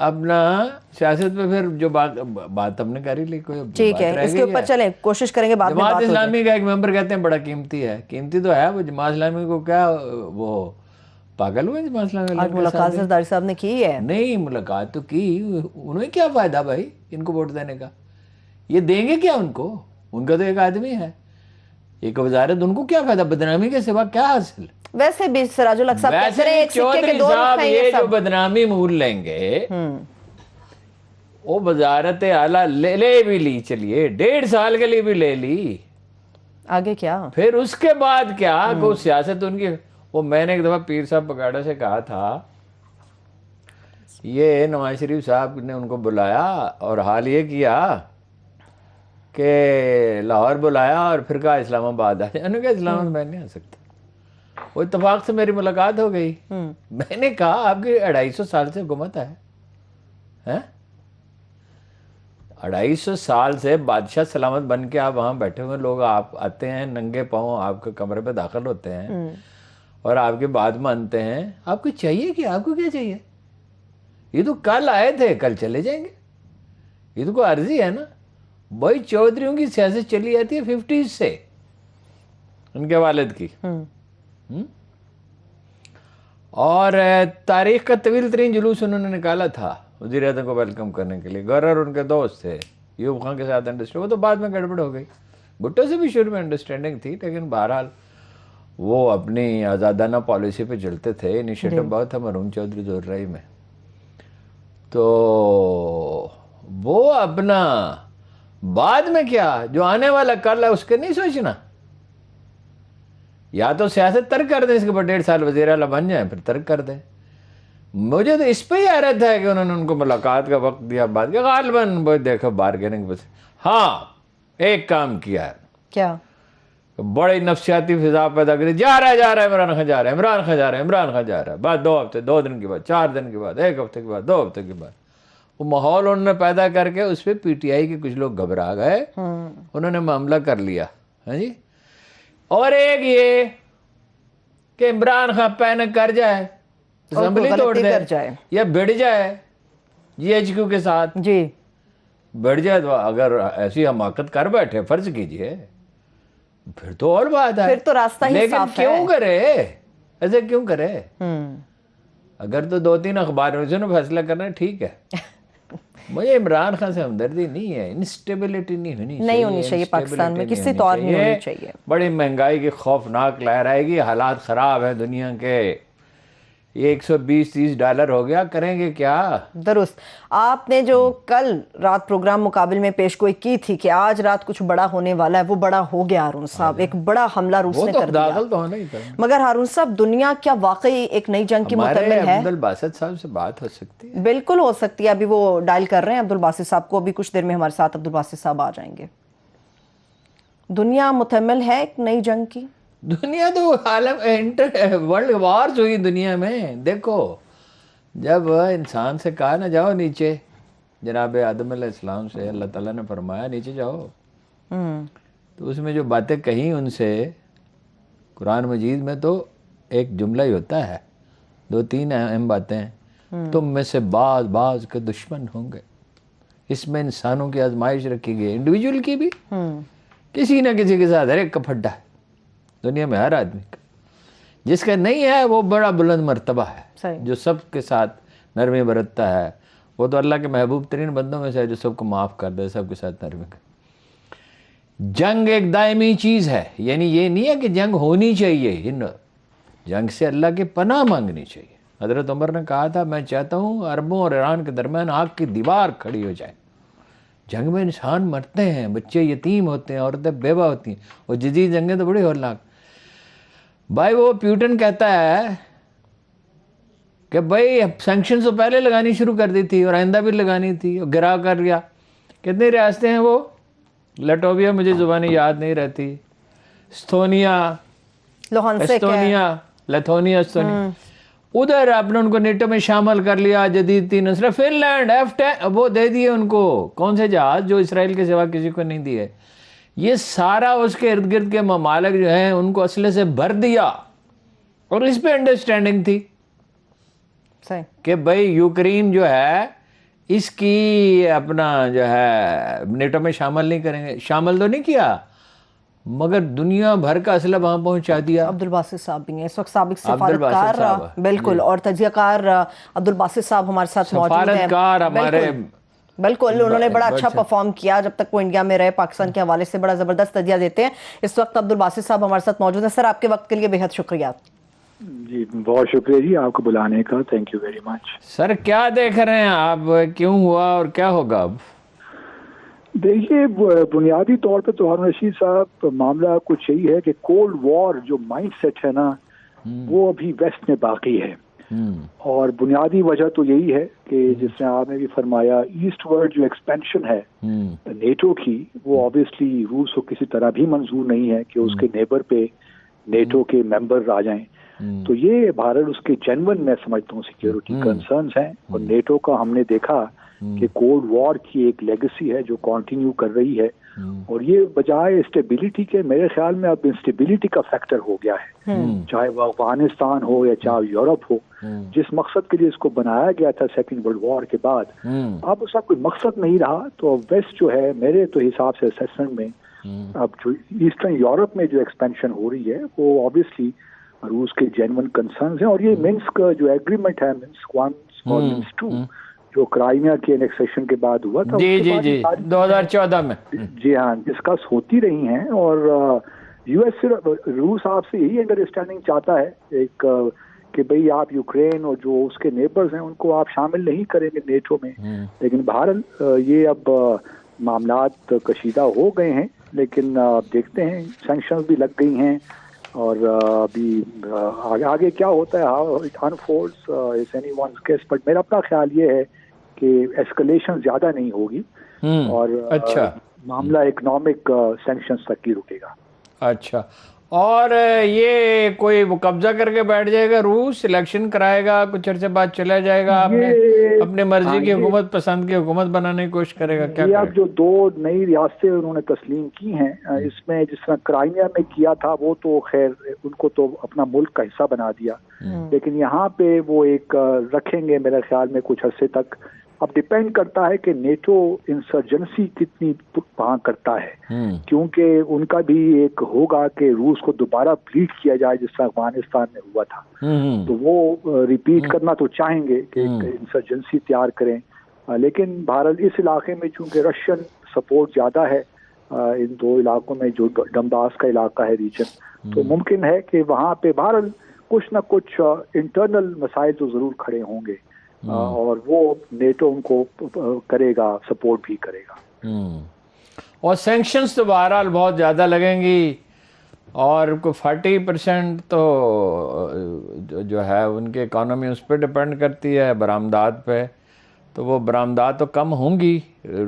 اپنا سیاست پہ پھر جو بات ہم نے کر ہی لی، کوئی ٹھیک ہے، اس کے اوپر چلیں، کوشش کریں گے بعد میں جماعت اسلامی کا ایک ممبر کہتے ہیں بڑا قیمتی ہے، قیمتی تو ہے، وہ جماعت اسلامی کو کیا وہ پاگل ہوئے جماعت اسلامی آج ملاقات زرداری صاحب نے کی ہے؟ نہیں، ملاقات تو کی، انہیں کیا فائدہ بھائی ان کو ووٹ دینے کا؟ یہ دیں گے کیا ان کو؟ ان کا تو ایک آدمی ہے، ایک وزارت، ان کو کیا فائدہ؟ بدنامی کے سوا کیا حاصل؟ ویسے بھی سراج الحق صاحب کہتے ہیں ایک سکے کے دو رخ ہیں، یہ جو بدنامی مول لیں گے وہ وزارت اعلیٰ لے بھی لی، چلیے 1.5 سال کے لیے بھی لے لی، آگے کیا؟ پھر اس کے بعد کیا؟ کوئی سیاست ان کی، وہ میں نے ایک دفعہ پیر صاحب پگاڑا سے کہا تھا، یہ نواز شریف صاحب نے ان کو بلایا اور حال یہ کیا کہ لاہور بلایا اور پھر کہا اسلام آباد آ جائے، انہوں نے کہا اسلام آباد میں نہیں آ سکتا، وہ اتفاق سے میری ملاقات ہو گئی، میں نے کہا آپ کی 250 سال سے حکومت ہے، 250 سال سے بادشاہ سلامت بن کے آپ وہاں بیٹھے ہوئے، لوگ آپ آتے ہیں ننگے پاؤں آپ کے کمرے پہ داخل ہوتے ہیں اور آپ کی بات مانتے ہیں، آپ کو چاہیے کہ آپ کو کیا چاہیے؟ یہ تو کل آئے تھے، کل چلے جائیں گے، یہ تو کوئی عرضی ہے نا بھائی۔ چودھریوں کی سیاست چلی جاتی ہے 50s سے، ان کے والد کی، اور تاریخ کا طویل ترین جلوس انہوں نے نکالا تھا وزیر اعظم کو ویلکم کرنے کے لیے، گورنر ان کے دوست تھے، ایوب خان کے ساتھ انڈرسٹینڈ، وہ تو بعد میں گڑبڑ ہو گئی، بھٹو سے بھی شروع میں انڈرسٹینڈنگ تھی، لیکن بہرحال وہ اپنی آزادانہ پالیسی پہ چلتے تھے، انیشیٹو بہت تھا مرحوم چودھری زوررائی میں، تو وہ اپنا بعد میں کیا جو آنے والا کل ہے اس کے نہیں سوچنا، یا تو سیاست ترک کر دیں، اس کے بعد 1.5 سال وزیر اعلیٰ بن جائیں پھر ترک کر دیں۔ مجھے تو اس پہ ہی حیرت ہے کہ انہوں نے ان کو ملاقات کا وقت دیا، بعد کے غالباً وہ دیکھو بارگیننگ بس۔ ہاں ایک کام کیا ہے، کیا؟ بڑی نفسیاتی فضا پیدا کری، جا رہا ہے عمران خان جا رہا ہے، عمران خان جا رہا ہے، عمران خان جا رہا ہے، بعد 2 ہفتے، 2 دن کے بعد، 4 دن کے بعد، 1 ہفتے کے بعد، 2 ہفتے کے بعد، وہ ماحول انہوں نے پیدا کر کے اس پہ پی ٹی آئی کے کچھ لوگ گھبرا گئے، انہوں نے معاملہ کر لیا، ہاں جی۔ اور ایک یہ کہ عمران خان پینک کر جائے، اسمبلی توڑ دے یا بڑھ جائے جی ایچ کیو کے ساتھ، جی بڑھ جائے تو اگر ایسی حماقت کر بیٹھے، فرض کیجئے، پھر تو اور بات ہے، پھر تو راستہ ہی لیکن صاف ہے۔ کیوں کرے ایسے، کیوں کرے؟ اگر تو 2-3 اخباروں سے فیصلہ کرنا ہے ٹھیک ہے، مجھے عمران خان سے ہمدردی نہیں ہے، انسٹیبلٹی نہیں ہونی چاہیے پاکستان میں کسی طور نہیں ہونی چاہیے، بڑی مہنگائی کی خوفناک لہر آئے گی، حالات خراب ہیں دنیا کے، یہ $120-30 ہو گیا، کریں گے کیا؟ درست۔ آپ نے جو کل رات پروگرام مقابل میں پیش گوئی کی تھی کہ آج رات کچھ بڑا ہونے والا ہے، وہ بڑا ہو گیا ہارون صاحب، ایک بڑا حملہ روس نے کر دیا، داخل تو ہونا ہی تھا، مگر ہارون صاحب دنیا کیا واقعی ایک نئی جنگ کی مکمل ہے؟ ہمارے عبدالباسط صاحب سے بات ہو سکتی ہے؟ بالکل ہو سکتی ہے، ابھی وہ ڈائل کر رہے ہیں عبدالباسط صاحب کو، ابھی کچھ دیر میں ہمارے ساتھ عبدالباسط صاحب آ جائیں گے۔ دنیا متحمل ہے ایک نئی جنگ کی؟ دنیا تو عالم ورلڈ وارز ہوئی دنیا میں، دیکھو جب انسان سے کہا نہ جاؤ نیچے، جناب آدم علیہ السلام سے اللہ تعالیٰ نے فرمایا نیچے جاؤ، تو اس میں جو باتیں کہیں ان سے قرآن مجید میں تو ایک جملہ ہی ہوتا ہے، 2-3 اہم باتیں ہیں، تم میں سے بعض کے دشمن ہوں گے، اس میں انسانوں کی آزمائش رکھی گئی، انڈیویجول کی بھی، کسی نہ کسی کے ساتھ ہر ایک کا پھڈا ہے دنیا میں، ہر آدمی کا، جس کا نہیں ہے وہ بڑا بلند مرتبہ ہے، جو سب کے ساتھ نرمی برتتا ہے، وہ تو اللہ کے محبوب ترین بندوں میں سے ہے، جو سب کو معاف کر دے، سب کے ساتھ نرمی کر۔ جنگ ایک دائمی چیز ہے، یعنی یہ نہیں ہے کہ جنگ ہونی چاہیے، جنگ سے اللہ کی پناہ مانگنی چاہیے۔ حضرت عمر نے کہا تھا میں چاہتا ہوں عربوں اور ایران کے درمیان آگ کی دیوار کھڑی ہو جائے، جنگ میں انسان مرتے ہیں، بچے یتیم ہوتے ہیں، عورتیں بیوہ ہوتی ہیں، وہ جدید جنگیں تو بڑی ہولناک۔ بھائی وہ پیوٹن کہتا ہے کہ بھائی سینکشن تو پہلے لگانی شروع کر دی تھی اور آئندہ بھی لگانی تھی، اور گرا کر لیا۔ کتنی ریاستیں ہیں وہ؟ لٹویا مجھے زبانی یاد نہیں رہتی، لیتھونیا، ادھر آپ نے ان کو نیٹو میں شامل کر لیا، جدید 3 اسلحے، فن لینڈ F-10 وہ دے دیے ان کو، کون سے جہاز جو اسرائیل کے سوا کسی کو نہیں دیے، یہ سارا اس کے ارد گرد کے ممالک جو ہیں ان کو اسلحے سے بھر دیا، اور اس پہ انڈرسٹینڈنگ تھی کہ بھائی یوکرین جو ہے اس کی اپنا جو ہے نیٹو میں شامل نہیں کریں گے. شامل تو نہیں کیا مگر دنیا بھر کا اسلحہ وہاں پہنچا دیا. عبدالباسط صاحب بھی ہیں اس وقت، سابق عبدالباسط سفارتکار صاحب، بالکل، اور تجزیہ کار عبدالباسط صاحب ہمارے ساتھ موجود ہیں. سفارتکار ہمارے بالکل انہوں نے بڑا اچھا پرفارم کیا جب تک وہ انڈیا میں رہے، پاکستان کے حوالے سے بڑا زبردست تجزیہ دیتے ہیں. اس وقت عبدالباسط صاحب ہمارے ساتھ موجود ہیں. سر آپ کے وقت کے لیے بے حد شکریہ. جی بہت شکریہ جی آپ کو بلانے کا، تھینک یو ویری مچ. سر کیا دیکھ رہے ہیں آپ، کیوں ہوا اور کیا ہوگا اب؟ دیکھیے بنیادی طور پہ تو ہارون رشید صاحب معاملہ کچھ یہی ہے کہ کولڈ وار جو مائنڈ سیٹ ہے نا وہ ابھی ویسٹ میں باقی ہے، اور بنیادی وجہ تو یہی ہے کہ جس نے آپ نے بھی فرمایا ایسٹ ورڈ جو ایکسپینشن ہے نیٹو کی، وہ آبویسلی روس کو کسی طرح بھی منظور نہیں ہے کہ اس کے نیبر پہ نیٹو کے ممبر آ جائیں. تو یہ بھارت اس کے جینون میں سمجھتا ہوں سیکیورٹی کنسرنز ہیں، اور نیٹو کا ہم نے دیکھا کہ کولڈ وار کی ایک لیگیسی ہے جو کنٹینیو کر رہی ہے، اور یہ بجائے اسٹیبلٹی کے میرے خیال میں اب انسٹیبلٹی کا فیکٹر ہو گیا ہے، چاہے وہ افغانستان ہو یا چاہے یورپ ہو. جس مقصد کے لیے اس کو بنایا گیا تھا سیکنڈ ورلڈ وار کے بعد، اب اس کا کوئی مقصد نہیں رہا. تو ویسٹ جو ہے میرے تو حساب سے اسیسمنٹ میں اب جو ایسٹرن یورپ میں جو ایکسپینشن ہو رہی ہے وہ آبویسلی روس کے جینون کنسرنز ہیں. اور یہ منسک جو ایگریمنٹ ہے، منسک 1 اور منسک 2 جو کرائمیا کے انیکسیشن کے بعد ہوا تھا، جی جی جی 2014 میں، جی ہاں ڈسکس ہوتی رہی ہیں. اور یو ایس روس آپ سے یہی انڈرسٹینڈنگ چاہتا ہے ایک کہ بھئی آپ یوکرین اور جو اس کے نیبرز ہیں ان کو آپ شامل نہیں کریں گے نیٹو میں. لیکن بہرحال یہ اب معاملات کشیدہ ہو گئے ہیں، لیکن دیکھتے ہیں سینکشنز بھی لگ گئی ہیں، اور ابھی آگے کیا ہوتا ہے، how it unfolds is anyone's guess. But میرا اپنا خیال یہ ہے کہ ایسکلیشن زیادہ نہیں ہوگی، اور اچھا معاملہ اکنامک سینکشنز تک ہی رکے گا. اچھا، اور یہ کوئی وہ قبضہ کر کے بیٹھ جائے گا، روس الیکشن کرائے گا، کچھ عرصے بعد چلا جائے گا، اپنے مرضی کی حکومت، پسند کی حکومت بنانے کی کوشش کرے گا، کیا کرے گا؟ اب جو 2 نئی ریاستیں انہوں نے تسلیم کی ہیں، اس میں جس طرح کرائمیا میں کیا تھا وہ تو خیر ان کو تو اپنا ملک کا حصہ بنا دیا، لیکن یہاں پہ وہ ایک رکھیں گے میرے خیال میں کچھ عرصے تک. اب ڈیپینڈ کرتا ہے کہ نیٹو انسرجنسی کتنی وہاں کرتا ہے، کیونکہ ان کا بھی ایک ہوگا کہ روس کو دوبارہ بلیڈ کیا جائے جس طرح افغانستان میں ہوا تھا. تو وہ ریپیٹ کرنا تو چاہیں گے کہ ایک انسرجنسی تیار کریں. لیکن بہرحال اس علاقے میں چونکہ رشین سپورٹ زیادہ ہے ان 2 علاقوں میں جو ڈنباس کا علاقہ ہے ریجن، تو ممکن ہے کہ وہاں پہ بہرحال کچھ نہ کچھ انٹرنل مسائل تو ضرور کھڑے ہوں گے، اور وہ نیٹو ان کو کرے گا، سپورٹ بھی کرے گا. اور سینکشنز تو بہرحال بہت زیادہ لگیں گی، اور کوئی 40% تو جو ہے ان کی اکانومی اس پہ ڈپینڈ کرتی ہے، برآمدات پہ، تو وہ برآمدات تو کم ہوں گی.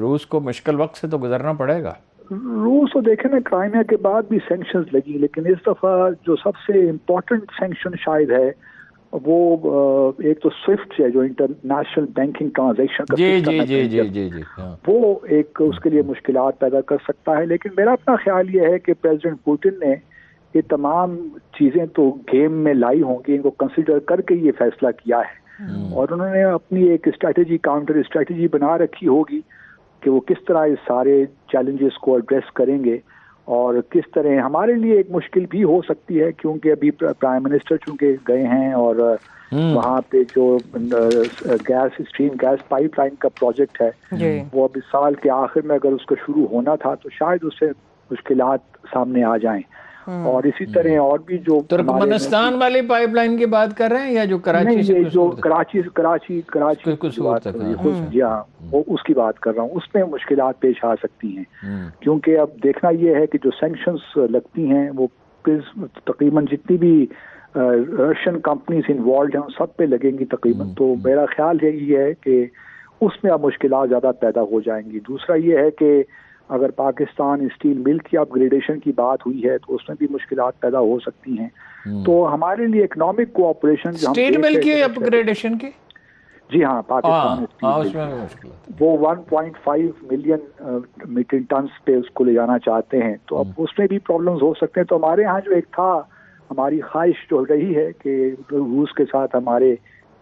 روس کو مشکل وقت سے تو گزرنا پڑے گا. روس کو دیکھیں نا کرائمیا کے بعد بھی سینکشنز لگی، لیکن اس دفعہ جو سب سے امپورٹنٹ سینکشن شاید ہے وہ ایک تو سوئفٹ ہے جو انٹرنیشنل بینکنگ ٹرانزیکشن کا سسٹم ہے، وہ ایک اس کے لیے مشکلات پیدا کر سکتا ہے. لیکن میرا اپنا خیال یہ ہے کہ پریزیڈنٹ پوٹن نے یہ تمام چیزیں تو گیم میں لائی ہوں گی، ان کو کنسیڈر کر کے یہ فیصلہ کیا ہے، اور انہوں نے اپنی ایک اسٹریٹجی، کاؤنٹر اسٹریٹجی بنا رکھی ہوگی کہ وہ کس طرح اس سارے چیلنجز کو ایڈریس کریں گے. اور کس طرح ہمارے لیے ایک مشکل بھی ہو سکتی ہے کیونکہ ابھی پرائم منسٹر چونکہ گئے ہیں، اور وہاں پہ جو gas stream gas pipeline کا پروجیکٹ ہے وہ اب اس سال کے آخر میں اگر اس کا شروع ہونا تھا تو شاید اس سے مشکلات سامنے آ جائیں. اور اسی طرح اور بھی جو ترکمنستان والی پائپ لائن کی بات کر رہے ہیں یا جو کراچی سے جو کراچی جی ہاں وہ اس کی بات کر رہا ہوں، اس میں مشکلات پیش آ سکتی ہیں، کیونکہ اب دیکھنا یہ ہے کہ جو سینکشنز لگتی ہیں وہ تقریباً جتنی بھی رشین کمپنیز انوالوڈ ہیں ان سب پہ لگیں گی تقریباً. تو میرا خیال یہی ہے کہ اس میں اب مشکلات زیادہ پیدا ہو جائیں گی. دوسرا یہ ہے کہ اگر پاکستان اسٹیل مل کی اپ گریڈیشن کی بات ہوئی ہے تو اس میں بھی مشکلات پیدا ہو سکتی ہیں. تو ہمارے لیے اکنامک کوآپریشن اسٹیل مل کی اپ گریڈیشن کی، جی ہاں پاکستان وہ 1.5 ملین میٹرک ٹنز پہ اس کو لے جانا چاہتے ہیں، تو اب اس میں بھی پرابلمز ہو سکتے ہیں. تو ہمارے ہاں جو ایک تھا، ہماری خواہش جو رہی ہے کہ روس کے ساتھ ہمارے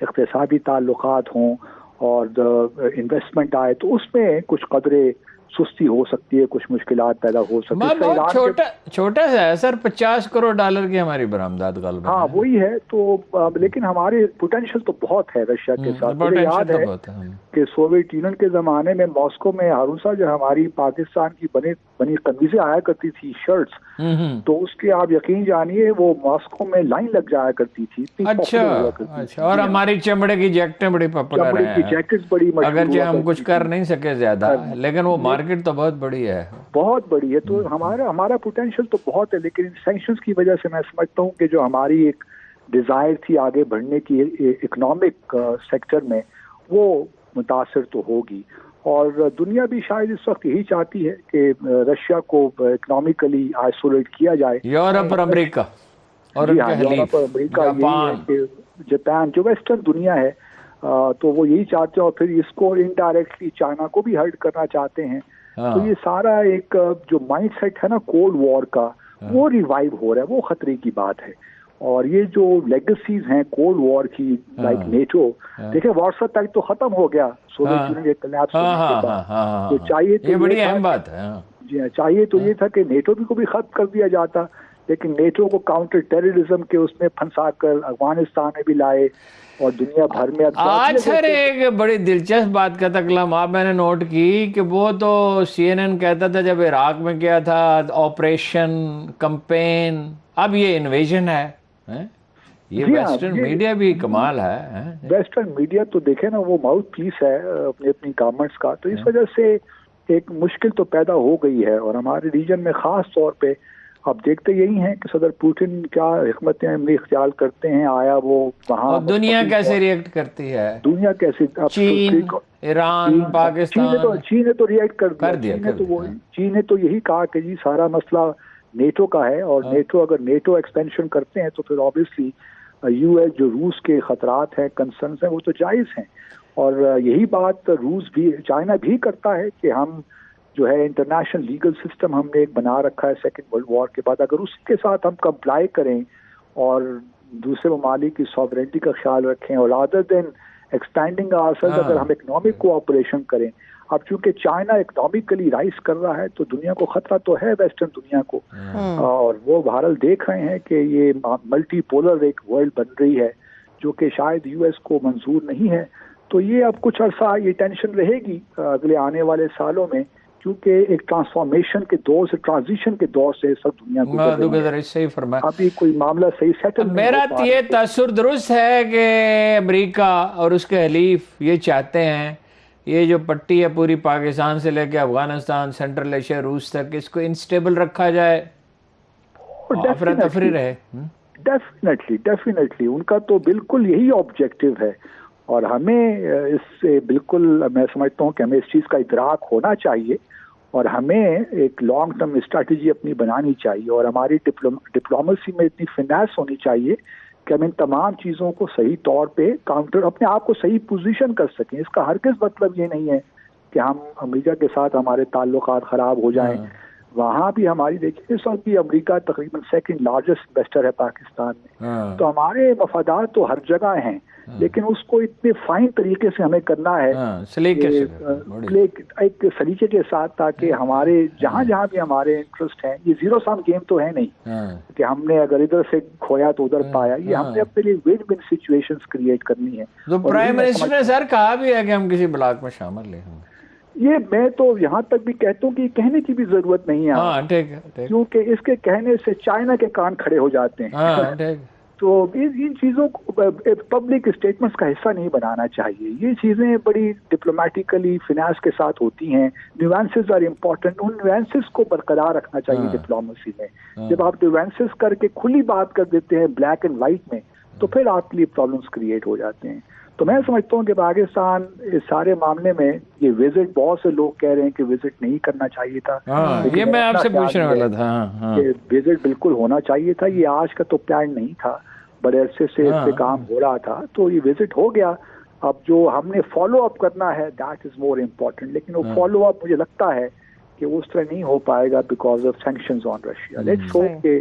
اقتصادی تعلقات ہوں اور انویسٹمنٹ آئے تو اس میں کچھ قدرے سستی ہو سکتی ہے, کچھ مشکلات پیدا ہو سکتی ہے. بہت چھوٹا سا ہے سر, $50 کروڑ کی ہماری برآمدات غالباً. ہاں وہی ہے تو, لیکن ہمارے پوٹینشیل تو بہت ہے رشیا کے ساتھ. مجھے یاد ہے کہ سوویت یونین کے زمانے میں ماسکو میں ہارون صاحب جو ہماری پاکستان کی بنی قمیضیں آیا کرتی تھی, شرٹس, تو اس کے آپ یقین جانیے وہ ماسکو میں لائن لگ جایا کرتی تھی. اچھا, اور ہماری چمڑے کی جیکٹیں بڑی پاپولر ہیں, جیکٹس بڑی مشہور, اگرچہ ہم کچھ کر نہیں سکے زیادہ, لیکن وہ مارکیٹ تو بہت بڑی ہے, بہت بڑی ہے. تو ہمارا پوٹینشیل تو بہت ہے, لیکن سینکشنز کی وجہ سے میں سمجھتا ہوں کہ جو ہماری ایک ڈیزائر تھی آگے بڑھنے کی اکنامک سیکٹر میں, وہ متاثر تو ہوگی. اور دنیا بھی شاید اس وقت یہی چاہتی ہے کہ رشیا کو اکنامکلی آئسولیٹ کیا جائے. یورپ اور امریکہ اور یورپ اور امریکہ یہی ہے کہ جاپان جو ویسٹرن دنیا ہے, تو وہ یہی چاہتے ہیں, اور پھر اس کو انڈائریکٹلی چائنا کو بھی ہرٹ کرنا چاہتے ہیں. تو یہ سارا ایک جو مائنڈ سیٹ ہے نا کولڈ وار کا, وہ ریوائیو ہو رہا ہے, وہ خطرے کی بات ہے. اور یہ جو لیگسیز ہیں کولڈ وار کی, لائک نیٹو, دیکھیں وارسا پیکٹ تو ختم ہو گیا سوویت یونین کے کولیپس ہونے کے بعد, تو چاہیے تو یہ بڑی اہم بات ہے. جی ہاں, چاہیے تو یہ تھا کہ نیٹو بھی کو بھی ختم کر دیا جاتا, لیکن نیٹو کو کاؤنٹر ٹیررزم کے اس میں پھنسا کر افغانستان میں بھی لائے, اور دنیا بھر میں. آج سر ایک بڑی دلچسپ بات کا تکلم آپ میں نے نوٹ کی کہ وہ تو CNN کہتا تھا جب عراق میں کیا تھا آپریشن کمپین, اب یہ انویژن ہے. یہ ویسٹرن میڈیا بھی کمال ہے. ویسٹرن میڈیا تو دیکھیں نا, وہ ماؤتھ پیس ہے اپنی گورنمنٹس کا, تو اس وجہ سے ایک مشکل تو پیدا ہو گئی ہے. اور ہمارے ریجن میں خاص طور پہ آپ دیکھتے یہی ہیں کہ صدر پوٹن کیا حکمت عملی اختیار کرتے ہیں, آیا وہ وہاں, دنیا کیسے ریئیکٹ کرتی ہے, دنیا کیسے, چین, ایران, پاکستان, چین نے تو ریئیکٹ کر دیا. چین نے تو یہی کہا کہ جی سارا مسئلہ نیٹو کا ہے, اور نیٹو اگر نیٹو ایکسپینشن کرتے ہیں تو پھر آبویسلی US جو روس کے خطرات ہیں, کنسرنز ہیں, وہ تو جائز ہیں. اور یہی بات روس بھی, چائنا بھی کرتا ہے کہ ہم جو ہے انٹرنیشنل لیگل سسٹم ہم نے ایک بنا رکھا ہے سیکنڈ ورلڈ وار کے بعد, اگر اس کے ساتھ ہم کمپلائی کریں اور دوسرے ممالک کی سوورینٹی کا خیال رکھیں, اور رادر دین ایکسپینڈنگ آورسیلوز اگر ہم اکنامک کوآپریشن کریں. اب چونکہ چائنا اکنامکلی رائز کر رہا ہے تو دنیا کو خطرہ تو ہے, ویسٹرن دنیا کو, اور وہ بہرحال دیکھ رہے ہیں کہ یہ ملٹی پولر ایک ورلڈ بن رہی ہے جو کہ شاید US کو منظور نہیں ہے. تو یہ اب کچھ عرصہ یہ ٹینشن رہے گی اگلے آنے والے سالوں میں, کیونکہ ایک ٹرانسفارمیشن کے دور سے, ٹرانزیشن کے دور سے سب دنیا کو صحیح فرمایا. ابھی کوئی معاملہ صحیح سیٹل. میرا یہ تاثر درست ہے کہ امریکہ اور اس کے حلیف یہ چاہتے ہیں یہ جو پٹی ہے پوری پاکستان سے لے کے افغانستان, سینٹرل ایشیا, روس تک, اس کو انسٹیبل رکھا جائے, افراتفری رہے. ڈیفینیٹلی ان کا تو بالکل یہی آبجیکٹو ہے, اور ہمیں اس سے بالکل میں سمجھتا ہوں کہ ہمیں اس چیز کا ادراک ہونا چاہیے, اور ہمیں ایک لانگ ٹرم اسٹریٹجی اپنی بنانی چاہیے, اور ہماری ڈپلومیسی میں اتنی فنانس ہونی چاہیے کہ ہم ان تمام چیزوں کو صحیح طور پہ کاؤنٹر, اپنے آپ کو صحیح پوزیشن کر سکیں. اس کا ہرگز مطلب یہ نہیں ہے کہ ہم امریکہ کے ساتھ ہمارے تعلقات خراب ہو جائیں. وہاں بھی ہماری دیکھیے اس وقت بھی امریکہ تقریباً سیکنڈ لارجسٹ انویسٹر ہے پاکستان میں, تو ہمارے مفادات تو ہر جگہ ہیں, لیکن اس کو اتنے فائن طریقے سے ہمیں کرنا ہے, ایک سلیقے کے ساتھ, تاکہ ہمارے جہاں جہاں بھی ہمارے انٹرسٹ ہیں, یہ زیرو سم گیم تو ہے نہیں کہ ہم نے اگر ادھر سے کھویا تو ادھر پایا, یہ ہم نے اپنے لیے ون ون سچویشنز کریٹ کرنی ہے. تو پرائم منسٹر نے سر کہا بھی ہے کہ ہم کسی بلاک میں شامل لیں گے. یہ میں تو یہاں تک بھی کہتا ہوں کہ یہ کہنے کی بھی ضرورت نہیں ہے, کیونکہ اس کے کہنے سے چائنا کے کان کھڑے ہو جاتے ہیں. تو ان چیزوں کو پبلک اسٹیٹمنٹس کا حصہ نہیں بنانا چاہیے. یہ چیزیں بڑی ڈپلومیٹیکلی فنانس کے ساتھ ہوتی ہیں. نیوانسز آر امپورٹنٹ, ان نیوانسز کو برقرار رکھنا چاہیے ڈپلومیسی میں. جب آپ نیوانسز کر کے کھلی بات کر دیتے ہیں بلیک اینڈ وائٹ میں, تو پھر آپ کے لیے پرابلمس کریٹ ہو جاتے ہیں. تو میں سمجھتا ہوں کہ پاکستان اس سارے معاملے میں یہ وزٹ, بہت سے لوگ کہہ رہے ہیں کہ وزٹ نہیں کرنا چاہیے تھا, یہ میں آپ سے پوچھنے والا تھا کہ وزٹ بالکل ہونا چاہیے تھا. یہ آج کا تو پلان نہیں تھا, بڑے عرصے سے اس پہ کام ہو رہا تھا, تو یہ وزٹ ہو گیا. اب جو ہم نے فالو اپ کرنا ہے دیٹ از مور امپورٹنٹ, لیکن وہ فالو اپ مجھے لگتا ہے کہ اس طرح نہیں ہو پائے گا because of sanctions on Russia. Let's hope کہ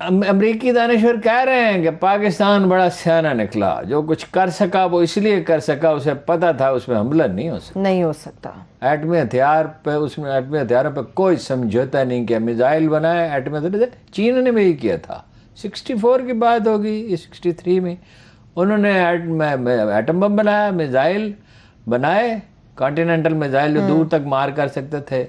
امریکی دانشور کہہ رہے ہیں کہ پاکستان بڑا سیانہ نکلا, جو کچھ کر سکا وہ اس لیے کر سکا, اسے پتہ تھا اس میں حملہ نہیں ہو سکتا. ایٹمی ہتھیار پہ, اس میں ایٹمی ہتھیاروں پہ کوئی سمجھوتا نہیں کیا. میزائل بنائے ایٹمی ہتھیار, چین نے بھی یہی کیا تھا. 64 کی بات ہوگی, 63 میں انہوں نے ایٹم بم بنایا, میزائل بنائے, کانٹیننٹل میزائل جو دور تک مار کر سکتے تھے.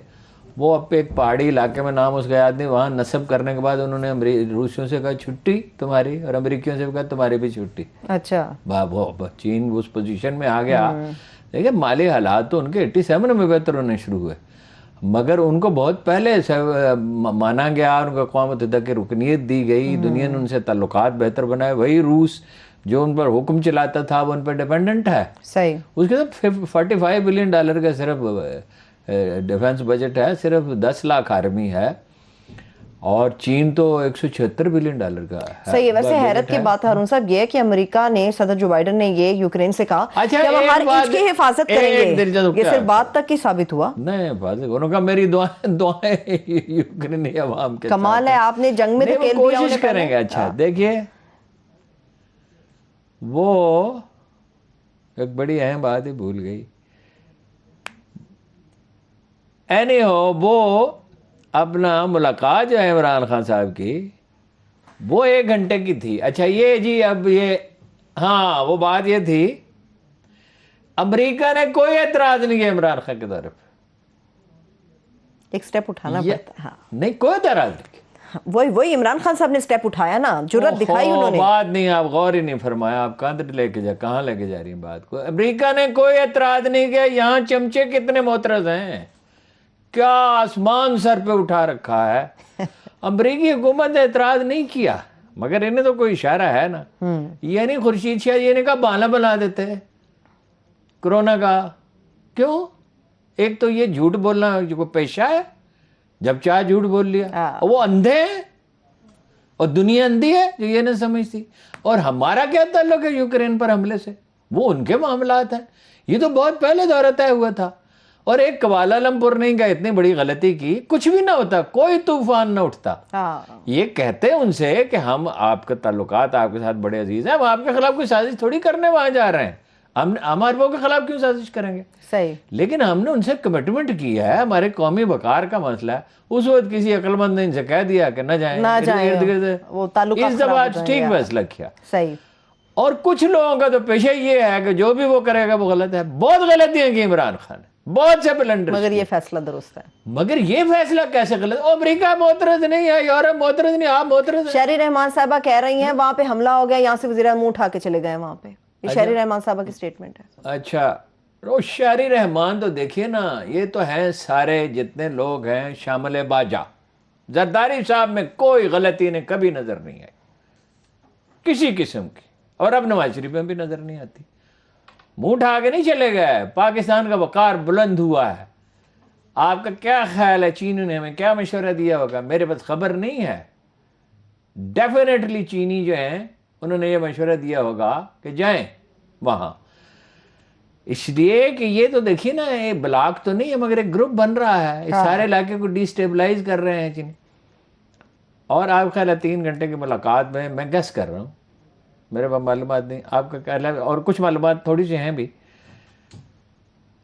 وہ اب ایک پہاڑی علاقے میں, نام اس کا یاد نہیں, وہاں نصب کرنے کے بعد انہوں نے روسیوں سے کہا چھٹی تمہاری, اور امریکیوں سے بھی کہا تمہاری بھی چھٹی. اچھا, چین اس پوزیشن میں آ گیا. دیکھیں مالی حالات تو ان کے 87 میں بہتر ہونے شروع ہوئے, مگر ان کو بہت پہلے مانا گیا, ان کو اقوام متحدہ کی رکنیت دی گئی, دنیا نے ان سے تعلقات بہتر بنائے. وہی روس جو ان پر حکم چلاتا تھا وہ ان پر ڈیپینڈنٹ ہے. صحیح. اس کے ساتھ $45 بلین کا صرف ڈیفنس بجٹ ہے, صرف 10 لاکھ آرمی ہے, اور چین تو $176 بلین کا ہے. صحیح ہے. ویسے حیرت کی بات ہارون صاحب یہ ہے کہ امریکہ نے, صدر جو بائیڈن نے یہ یوکرین سے کہا کہ ہم ہر انچ کی حفاظت کریں گے. یہ صرف بات تک ہی ثابت ہوا نہیں, حفاظت انہوں نے کہا میری دعائیں یوکرینی عوام کے کمال ہے. آپ نے جنگ میں تو کھیل دیا, کوشش کریں گے. اچھا دیکھیے, وہ ایک بڑی اہم بات ہی بھول گئی. اینی ہو, وہ اپنا ملاقات جو ہے عمران خان صاحب کی, وہ 1 گھنٹے کی تھی. اچھا یہ جی, اب یہ ہاں وہ بات یہ تھی, امریکہ نے کوئی اعتراض نہیں کیا عمران خان کی طرف. ایک سٹیپ اٹھانا پڑتا ہے. نہیں کوئی اعتراض نہیں کیا. وہی عمران خان صاحب نے سٹیپ اٹھایا نا, جرأت دکھائی انہوں نے. بات نہیں, آپ غور ہی نہیں فرمایا, آپ کہاں لے کے جا رہی ہیں بات کو. امریکہ نے کوئی اعتراض نہیں کیا. یہاں چمچے کتنے معترض ہیں, کیا آسمان سر پہ اٹھا رکھا ہے. امریکی حکومت نے اعتراض نہیں کیا, مگر انہیں تو کوئی اشارہ ہے نا. یہ نہیں خورشید شاہ یہ نے کہا بہانہ بنا دیتے کرونا کا. کیوں؟ ایک تو یہ جھوٹ بولنا جو پیشہ ہے, جب چاہ جھوٹ بول لیا. وہ اندھے ہیں اور دنیا اندھی ہے جو یہ نہیں سمجھتی. اور ہمارا کیا تعلق ہے یوکرین پر حملے سے؟ وہ ان کے معاملات ہیں. یہ تو بہت پہلے دورہ طے ہوا تھا. اور ایک کوالالمپور نہیں گئے, اتنی بڑی غلطی کی, کچھ بھی نہ ہوتا, کوئی طوفان نہ اٹھتا. یہ کہتے ان سے کہ ہم آپ کے تعلقات آپ کے ساتھ بڑے عزیز ہیں, ہم آپ کے خلاف کوئی سازش تھوڑی کرنے وہاں جا رہے ہیں. ہم ہمارے کے خلاف کیوں سازش کریں گے؟ صحیح. لیکن ہم نے ان سے کمٹمنٹ کی ہے, ہمارے قومی وقار کا مسئلہ ہے. اس وقت کسی عقل مند نے ان سے کہہ دیا کہ نہ جائیں, اس دفعہ ٹھیک فیصلہ کیا. صحیح. اور کچھ لوگوں کا تو پیشہ یہ ہے کہ جو بھی وہ کرے گا وہ غلط ہے. بہت غلطیاں کی عمران خان نے, بہت سے بلنڈر, مگر یہ فیصلہ درست ہے. مگر یہ فیصلہ کیسے غلط؟ امریکہ معترض نہیں ہے, یورپ معترض نہیں, آپ معترض ہیں. شہری رحمان صاحبہ کہہ رہی ہیں وہاں پہ حملہ ہو گیا, یہاں سے وزیر اعظم اٹھا کے چلے گئے وہاں پہ. یہ شہری رحمان صاحبہ کی سٹیٹمنٹ ہے. اچھا, شہری رحمان تو دیکھیے نا, یہ تو ہیں سارے جتنے لوگ ہیں شامل باجا. زرداری صاحب میں کوئی غلطی نے کبھی نظر نہیں آئی کسی قسم کی, اور اب نواز شریف میں بھی نظر نہیں آتی. منہ اٹھا کے نہیں چلے گئے. پاکستان کا وقار بلند ہوا ہے. آپ کا کیا خیال ہے چین نے ہمیں کیا مشورہ دیا ہوگا؟ میرے پاس خبر نہیں ہے. ڈیفینیٹلی چینی جو ہیں انہوں نے یہ مشورہ دیا ہوگا کہ جائیں وہاں, اس لیے کہ یہ تو دیکھیے نا, یہ بلاک تو نہیں ہے مگر ایک گروپ بن رہا ہے, اس سارے علاقے کو ڈی سٹیبلائز کر رہے ہیں چین. اور آپ خیال ہے 3 گھنٹے کی ملاقات میں گیس کر رہا ہوں, میرے پاس معلومات نہیں, آپ کا خیال ہے, اور کچھ معلومات تھوڑی سی ہیں بھی.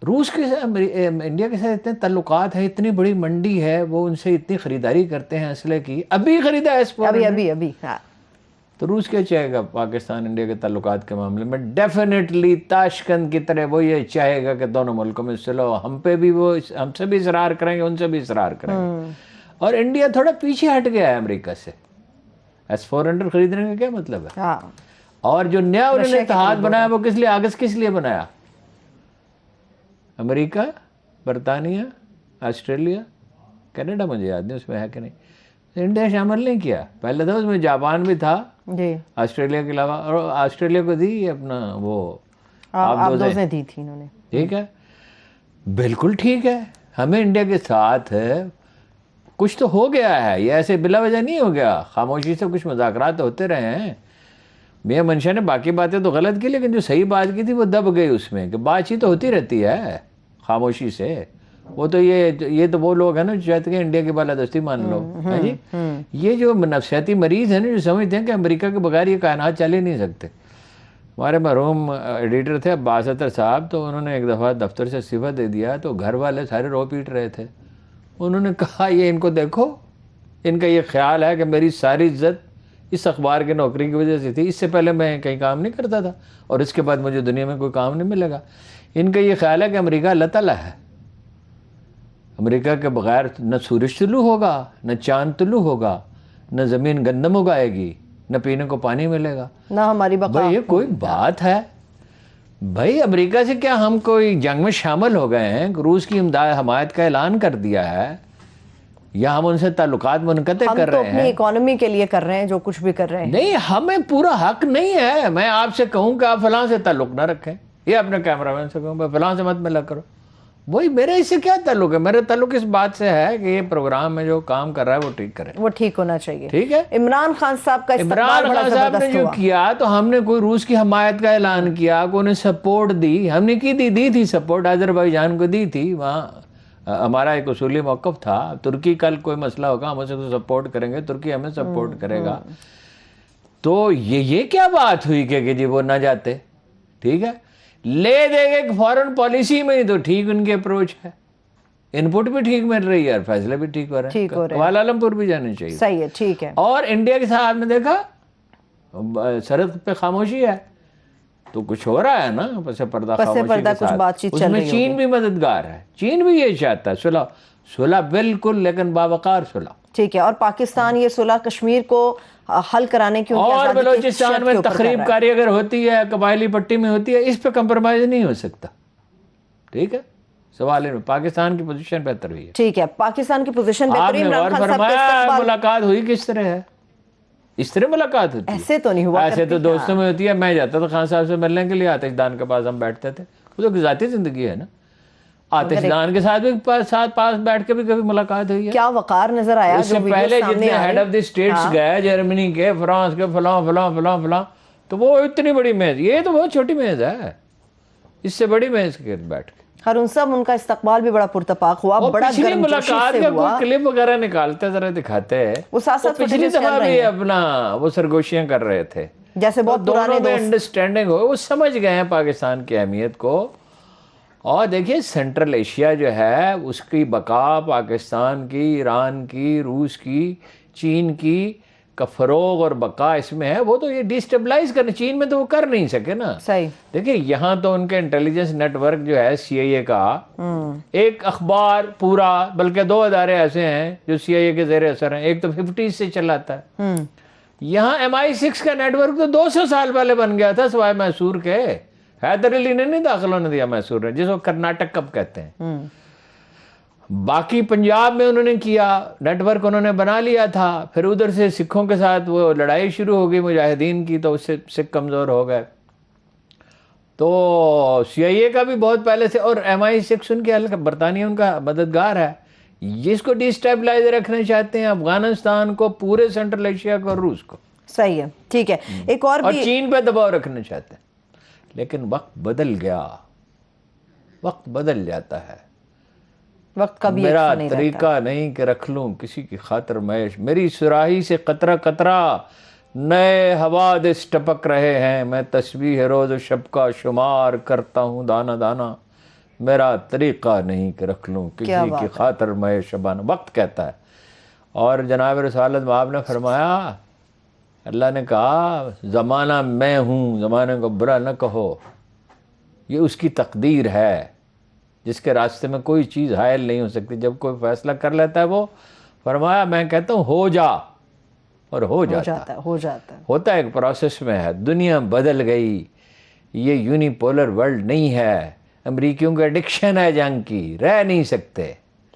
روس کے ساتھ انڈیا کے ساتھ اتنے تعلقات ہیں, اتنی بڑی منڈی ہے, وہ ان سے اتنی خریداری کرتے ہیں اسلحے کی. ابھی خریدا ہے ابھی. تو روس کیا چاہے گا پاکستان انڈیا کے تعلقات کے معاملے میں؟ ڈیفینیٹلی تاشقند کی طرح وہ یہ چاہے گا کہ دونوں ملکوں میں چلو, ہم پہ بھی وہ, ہم سے بھی اصرار کریں گے, ان سے بھی اصرار کریں گے. اور انڈیا تھوڑا پیچھے ہٹ گیا ہے امریکہ سے. S-400 خریدنے کا کیا مطلب ہے؟ اور جو نیا انہوں نے اتحاد بنایا وہ کس لیے, آگست کس لیے بنایا؟ امریکہ, برطانیہ, آسٹریلیا, کینیڈا, مجھے یاد نہیں اس میں ہے کہ نہیں, انڈیا شامل نہیں کیا. پہلے تھا اس میں جاپان بھی تھا آسٹریلیا کے علاوہ, اور آسٹریلیا کو دی اپنا وہ آبدوزیں دی تھی انہوں نے. ٹھیک ہے, بالکل ٹھیک ہے. ہمیں انڈیا کے ساتھ کچھ تو ہو گیا ہے, یہ ایسے بلا وجہ نہیں ہو گیا. خاموشی سے کچھ مذاکرات ہوتے رہے ہیں. میاں منشا نے باقی باتیں تو غلط کی, لیکن جو صحیح بات کی تھی وہ دب گئی اس میں, کہ بات چیت تو ہوتی رہتی ہے خاموشی سے. وہ تو یہ تو وہ لوگ ہیں نا جو چاہتے ہیں انڈیا کی بالادستی مان لو. ہے جی, یہ جو نفسیاتی مریض ہیں نا جو سمجھتے ہیں کہ امریکہ کے بغیر یہ کائنات چل ہی نہیں سکتے. ہمارے مرحوم ایڈیٹر تھے عباس اطہر صاحب, تو انہوں نے ایک دفعہ دفتر سے استعفیٰ دے دیا, تو گھر والے سارے رو پیٹ رہے تھے. انہوں نے کہا یہ ان کو دیکھو, ان کا یہ خیال ہے کہ میری ساری عزت اس اخبار کی نوکری کی وجہ سے تھی, اس سے پہلے میں کہیں کام نہیں کرتا تھا اور اس کے بعد مجھے دنیا میں کوئی کام نہیں ملے گا. ان کا یہ خیال ہے کہ امریکہ اللہ تعالیٰ ہے, امریکہ کے بغیر نہ سورج طلوع ہوگا, نہ چاند طلوع ہوگا, نہ زمین گندم اگائے گی, نہ پینے کو پانی ملے گا, نہ ہماری بقا. بھائی یہ کوئی بات ہے؟ بھائی امریکہ سے کیا ہم کوئی جنگ میں شامل ہو گئے ہیں؟ روس کی امداد حمایت کا اعلان کر دیا ہے, یا ہم ان سے تعلقات منقطع کر رہے ہیں؟ ہم تو اپنی اکانومی کے لیے کر رہے ہیں جو کچھ بھی کر رہے ہیں. نہیں, ہمیں پورا حق نہیں ہے. میں آپ سے کہوں کہ آپ فلاں سے تعلق نہ رکھیں, یا اپنے کیمرہ مین سے کہوں فلاں سے مت ملا کرو, وہی میرے اس سے کیا تعلق ہے؟ میرا تعلق اس بات سے ہے کہ یہ پروگرام میں جو کام کر رہا ہے وہ ٹھیک کرے, وہ ٹھیک ہونا چاہیے. ٹھیک ہے. عمران خان صاحب کا عمران خان صاحب نے جو کیا, تو ہم نے کوئی روس کی حمایت کا اعلان کیا, کوئی انہیں سپورٹ دی, ہم نے کی دی تھی سپورٹ, آذربائیجان کو دی تھی. وہاں ہمارا ایک اصولی موقف تھا, ترکی کل کوئی مسئلہ ہوگا ہم اسے سپورٹ کریں گے, ترکی ہمیں سپورٹ کرے گا. تو یہ کیا بات ہوئی کہ جی وہ نہ جاتے؟ ٹھیک ہے, لے دے گے فورن پالیسی میں ہی تو ٹھیک ان کی اپروچ ہے, ان پٹ بھی ٹھیک مل رہی ہے اور فیصلے بھی ٹھیک ہو رہے ہیں. کوالالمپور بھی جانے چاہیے. صحیح ہے, ٹھیک ہے. اور انڈیا کے ساتھ آپ نے دیکھا سرحد پہ خاموشی ہے, تو کچھ ہو رہا ہے نا پس پردہ خاموشی کے ساتھ. اس میں چین بھی مددگار ہے, چین بھی یہ چاہتا ہے صلح بالکل, لیکن باوقار صلح. ٹھیک ہے. اور پاکستان یہ صلح کشمیر کو حل کرانے کی اور بلوچستان میں تخریب کاری اگر ہوتی ہے, قبائلی پٹی میں ہوتی ہے, اس پہ کمپرومائز نہیں ہو سکتا. ٹھیک ہے, سوال ہے پاکستان کی پوزیشن بہتر ہوئی ہے. ٹھیک ہے, پاکستان کی پوزیشن بہتر. آپ نے غور فرمایا ملاقات ہوئی کس طرح ہے؟ اس طرح ملاقات ہوتی ہے, ایسے تو نہیں ہوا. ایسے تو دوستوں میں ہوتی ہے. میں جاتا تھا خان صاحب سے ملنے کے لیے, آتش دان کے پاس ہم بیٹھتے تھے, وہ تو ذاتی زندگی ہے نا. آتش دان کے ساتھ بھی پاس بیٹھ کے بھی کبھی ملاقات ہوئی ہے. کیا وقار نظر آیا. اس سے پہلے جتنے ہیڈ آف دی اسٹیٹس گئے, جرمنی کے, فرانس کے, فلاں فلاں فلاں فلاں, تو وہ اتنی بڑی میز, یہ تو بہت چھوٹی میز ہے, اس سے بڑی میز کے بیٹھ کے. ہارون صاحب ان کا استقبال بھی بڑا پرتپاق ہوا, بڑا پچھلی ملاقات کا کوئی کلپ وغیرہ نکالتے ذرا دکھاتے ہیں. وہ ساتھ ساتھ پچھلی دفعہ بھی اپنا وہ سرگوشیاں کر رہے تھے, جیسے بہت پرانے دوست. انڈرسٹینڈنگ ہو, وہ سمجھ گئے ہیں پاکستان کی اہمیت کو. اور دیکھیے سینٹرل ایشیا جو ہے اس کی بقا پاکستان کی, ایران کی, روس کی, چین کی کا فروغ اور بقا اس میں ہے. وہ تو یہ ڈیسٹیبلائز کرنے, چین میں تو وہ کر نہیں سکے نا. صحیح. دیکھیں یہاں تو ان کے انٹیلیجنس نیٹ ورک جو ہے CIA کا, ایک اخبار پورا, بلکہ 2 ادارے ایسے ہیں جو CIA کے زیر اثر ہیں. ایک تو 50s سے چلاتا ہے. یہاں MI6 کا نیٹ ورک تو 200 سال پہلے بن گیا تھا, سوائے میسور کے. حیدر علی نے نہیں داخل ہونے دیا میسور نے, جس کو کرناٹک کب کہتے ہیں. باقی پنجاب میں انہوں نے کیا, نیٹ ورک انہوں نے بنا لیا تھا. پھر ادھر سے سکھوں کے ساتھ وہ لڑائی شروع ہو گئی مجاہدین کی, تو اس سے سکھ کمزور ہو گئے. تو CIA کا بھی بہت پہلے سے, اور MI6 ان کے برطانیہ ان کا مددگار ہے. جس کو ڈیسٹیبلائز رکھنا چاہتے ہیں افغانستان کو, پورے سینٹرل ایشیا کو, اور روس کو. صحیح ہے, ٹھیک ہے. ایک اور چین پہ دباؤ رکھنا چاہتے ہیں. لیکن وقت بدل گیا, وقت بدل جاتا ہے. وقت کا بھی میرا طریقہ نہیں کہ رکھ لوں کسی کی خاطر میش, میری سراہی سے قطرہ قطرہ نئے حوادث ٹپک رہے ہیں. میں تسبیح روز و شب کا شمار کرتا ہوں دانا دانا. میرا طریقہ نہیں کہ رکھ لوں کسی کی خاطر میں شبانہ. وقت کہتا ہے. اور جناب رسالت آپ نے فرمایا, اللہ نے کہا زمانہ میں ہوں, زمانے کو برا نہ کہو, یہ اس کی تقدیر ہے جس کے راستے میں کوئی چیز حائل نہیں ہو سکتی. جب کوئی فیصلہ کر لیتا ہے وہ, فرمایا میں کہتا ہوں ہو جا, اور ہو جاتا ہے. ہوتا ایک پروسیس میں ہے. دنیا بدل گئی, یہ یونیپولر ورلڈ نہیں ہے. امریکیوں کا ایڈکشن ہے جنگ کی, رہ نہیں سکتے.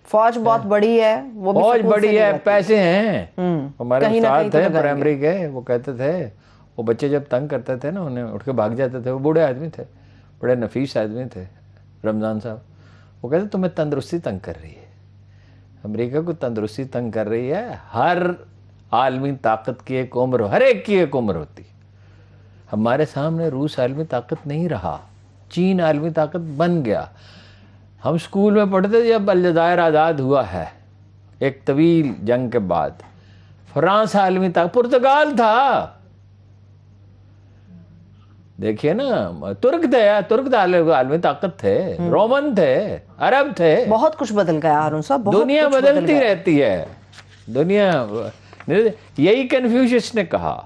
فوج بہت بڑی ہے, وہ فوج بڑی ہے, پیسے ہیں. ہمارے استاد تھے پرائمری کے, وہ کہتے تھے وہ بچے جب تنگ کرتے تھے نا, انہیں اٹھ کے بھاگ جاتے تھے. وہ بوڑھے آدمی تھے, بڑے نفیس آدمی تھے, رمضان صاحب. وہ کہتے تمہیں تندرستی تنگ کر رہی ہے, امریکہ کو تندرستی تنگ کر رہی ہے. ہر عالمی طاقت کی ایک عمر, ہر ایک کی ایک عمر ہوتی. ہمارے سامنے روس عالمی طاقت نہیں رہا, چین عالمی طاقت بن گیا. ہم اسکول میں پڑھتے تھے جب الجزائر آزاد ہوا ہے ایک طویل جنگ کے بعد، فرانس عالمی طاقت، پرتگال تھا، دیکھیے نا، ترک تھے، ترک عالمی طاقت تھے، رومن تھے، عرب تھے. بہت کچھ بدل گیا ہارون صاحب، بہت دنیا کچھ بدل بدلتی گیا. رہتی ہے، دنیا. یہی کنفیوشس نے کہا،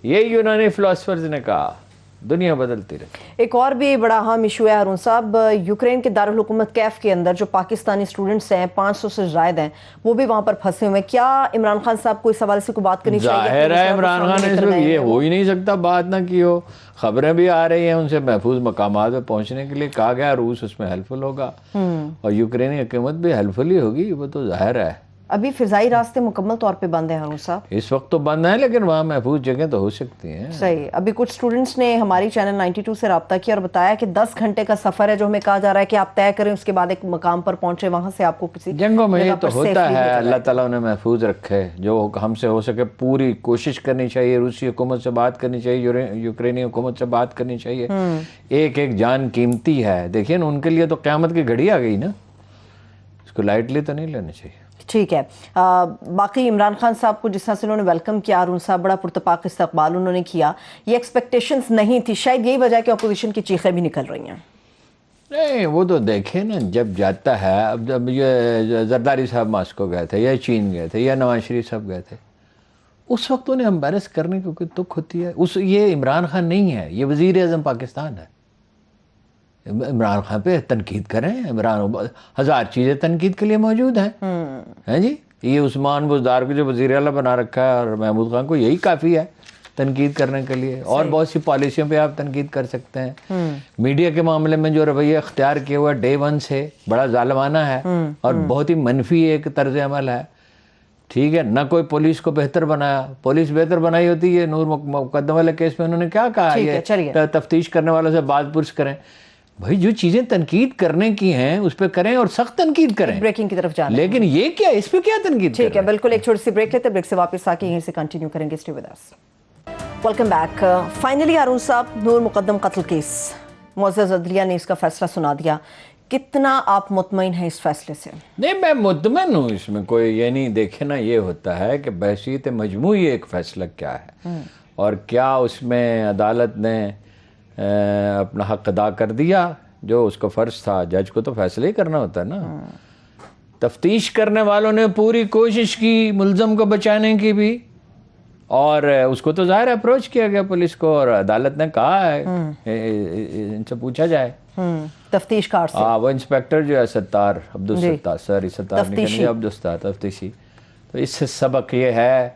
یہی یونانی فلاسفرز نے کہا، دنیا بدلتی رہتی. ایک اور بھی بڑا اہم ایشو ہے ہارون صاحب، یوکرین کے دارالحکومت کیف کے اندر جو پاکستانی اسٹوڈنٹس ہیں 500 سے زائد ہیں، وہ بھی وہاں پر پھنسے ہوئے ہیں. کیا عمران خان صاحب کو اس حوالے سے کوئی بات کرنی چاہیے؟ ظاہر ہے عمران خان نے اس میں یہ ہو ہی نہیں سکتا بات نہ کی ہو. خبریں بھی آ رہی ہیں ان سے محفوظ مقامات پہ پہنچنے کے لیے کہا گیا، روس اس میں ہیلپ فل ہوگا اور یوکرینی حکومت بھی ہیلپ فل ہی ہوگی، وہ تو ظاہر ہے. ابھی فضائی راستے مکمل طور پہ بند ہیں ہارون صاحب؟ اس وقت تو بند ہیں، لیکن وہاں محفوظ جگہ تو ہو سکتی ہیں. صحیح. ابھی کچھ اسٹوڈنٹس نے ہماری چینل 92 سے رابطہ کیا اور بتایا کہ 10 گھنٹے کا سفر ہے جو ہمیں کہا جا رہا ہے کہ آپ طے کریں، اس کے بعد ایک مقام پر پہنچے، وہاں سے آپ کو کسی جنگوں میں یہ جگہ تو پر ہوتا safely ہے. بھیجا اللہ جائے. تعالیٰ انہیں محفوظ رکھے. جو ہم سے ہو سکے پوری کوشش کرنی چاہیے، روسی حکومت سے بات کرنی چاہیے، یوکرینی حکومت سے بات کرنی چاہیے. ایک ایک جان قیمتی ہے. دیکھیے نا، ان کے لیے تو قیامت کی گھڑی آ گئی نا، اس کو لائٹلی تو نہیں لینا چاہیے. ٹھیک ہے. باقی عمران خان صاحب کو جس طرح سے انہوں نے ویلکم کیا ہارون صاحب، بڑا پرتپاک استقبال انہوں نے کیا، یہ ایکسپیکٹیشنز نہیں تھی. شاید یہی وجہ کہ اپوزیشن کی چیخیں بھی نکل رہی ہیں. نہیں، وہ تو دیکھیں نا، جب جاتا ہے، اب جب یہ زرداری صاحب ماسکو گئے تھے یا چین گئے تھے یا نواز شریف صاحب گئے تھے، اس وقت انہیں امبیرس کرنے کی کوئی تک ہوتی ہے. یہ عمران خان نہیں ہے، یہ وزیر اعظم پاکستان ہے. عمران خان پہ تنقید کریں، ہزار چیزیں تنقید کے لیے موجود ہیں جی. یہ عثمان بزدار کو جو وزیر اعلیٰ بنا رکھا ہے اور محمود خان کو یہی کافی ہے تنقید کرنے کے لیے. اور بہت سی پالیسیوں پہ آپ تنقید کر سکتے ہیں. میڈیا کے معاملے میں جو رویہ اختیار کیا ہوا ڈے ون سے بڑا ظالمانہ ہے اور بہت ہی منفی ایک طرز عمل ہے. ٹھیک ہے، نہ کوئی پولیس کو بہتر بنایا. پولیس بہتر بنائی ہوتی ہے. نور مقدم والے کیس میں انہوں نے کیا کہا، یہ تفتیش کرنے والوں سے بات پرس کریں. بھائی جو چیزیں تنقید کرنے کی ہیں اس پہ کریں اور سخت تنقید کریں. بریکنگ کی طرف جانا، لیکن یہ کیا، اس پہ کیا تنقید؟ ٹھیک ہے، بالکل. ایک چھوٹی سی بریک لیتے، بریک سے واپس آ کے یہیں سے کنٹینیو کریں گے. Stay with us. Welcome back. Finally Haroon Sahab, Noor مقدم قتل کیس، معزز عدلیہ نے اس کا فیصلہ سنا دیا. کتنا آپ مطمئن ہیں اس فیصلے سے؟ نہیں، میں مطمئن ہوں. اس میں کوئی یہ نہیں. دیکھے نا، یہ ہوتا ہے کہ بحثیت مجموعی ایک فیصلہ کیا ہے اور کیا اس میں عدالت نے اپنا حق ادا کر دیا جو اس کو فرض تھا. جج کو تو فیصلہ ہی کرنا ہوتا ہے نا. تفتیش کرنے والوں نے پوری کوشش کی ملزم کو بچانے کی بھی، اور اس کو تو ظاہر اپروچ کیا گیا پولیس کو، اور عدالت نے کہا ہے ان سے پوچھا جائے. تفتیش کار سے وہ انسپیکٹر جو ہے ستار عبدالستار، ستار نہیں، عبدالستار تفتیشی. تو اس سے سبق یہ ہے